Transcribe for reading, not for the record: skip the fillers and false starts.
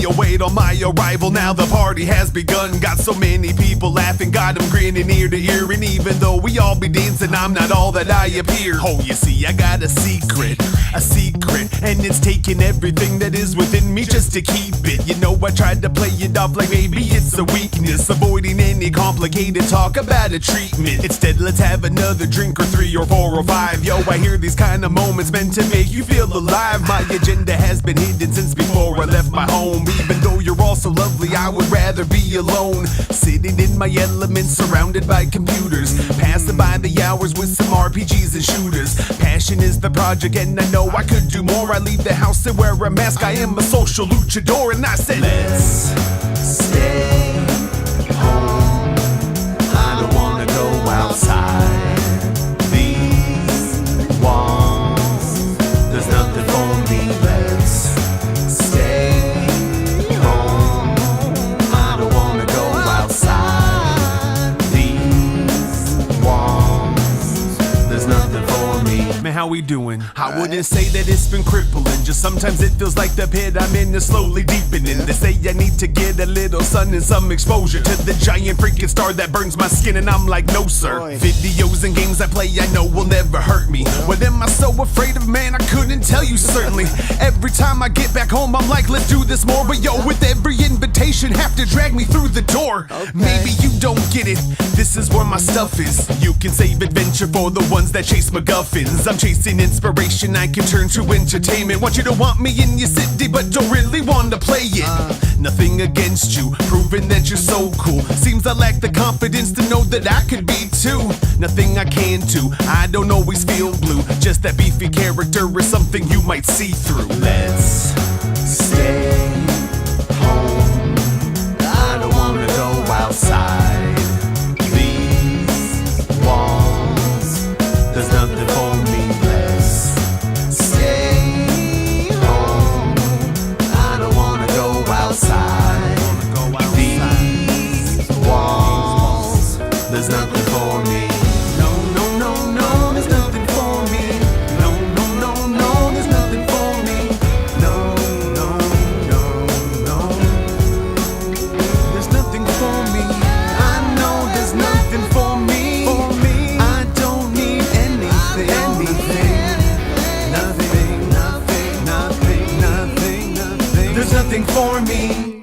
await on my arrival. Now the party has begun. Got so many people laughing, got them grinning ear to ear. And even though we all be dancing, I'm not all that I appear. Oh, you see, I got a secret, and it's taking everything that is within me just to keep it. You know, I tried to play it off like maybe it's a weakness, avoiding any complicated talk about a treatment. Instead, let's have another drink or 3 or 4 or 5. Yo, I hear these kind of moments meant to make you feel alive. My agenda has been hidden since before I left my home. Even though you're all so lovely, I would rather be alone, sitting in my element, surrounded by computers, passing by the hours with some RPGs and shooters. Passion is the project, and I know I could do more. I leave the house and wear a mask. I am a social luchador, and I said, let's stay home. I don't wanna go outside these walls. There's nothing for me. Let's stay home. I don't wanna go outside these walls. There's nothing for me. Man, how we doing? I wouldn't say that it's been crippling. Just sometimes it feels like the pit I'm in is slowly deepening. They say I need to get a little sun and some exposure to the giant freaking star that burns my skin, and I'm like, no sir. Videos and games I play I know will never hurt me. What am I so afraid of, man? I couldn't tell you certainly. Every time I get back home I'm like, let's do this more. But yo, with every invitation have to drag me through the door. Maybe you don't get it, this is where my stuff is. You can save adventure for the ones that chase MacGuffins. I'm chasing inspiration I can turn to entertainment. Want you to want me in your city but don't really want to play it. Nothing against you, proving that you're so cool. Seems I lack the confidence to know that I could be too. Nothing I can do, I don't always feel blue. Just that beefy character is something you might see through. Let's stay home. I don't wanna go outside these walls. There's nothing for me. Let's stay home. I don't wanna go outside these walls. There's nothing for me. No, no, no, no, there's nothing for me. No, no, no, no, there's nothing for me. No, no, no, no, there's nothing for me. I know there's nothing for me. I don't need anything. Nothing. There's nothing for me.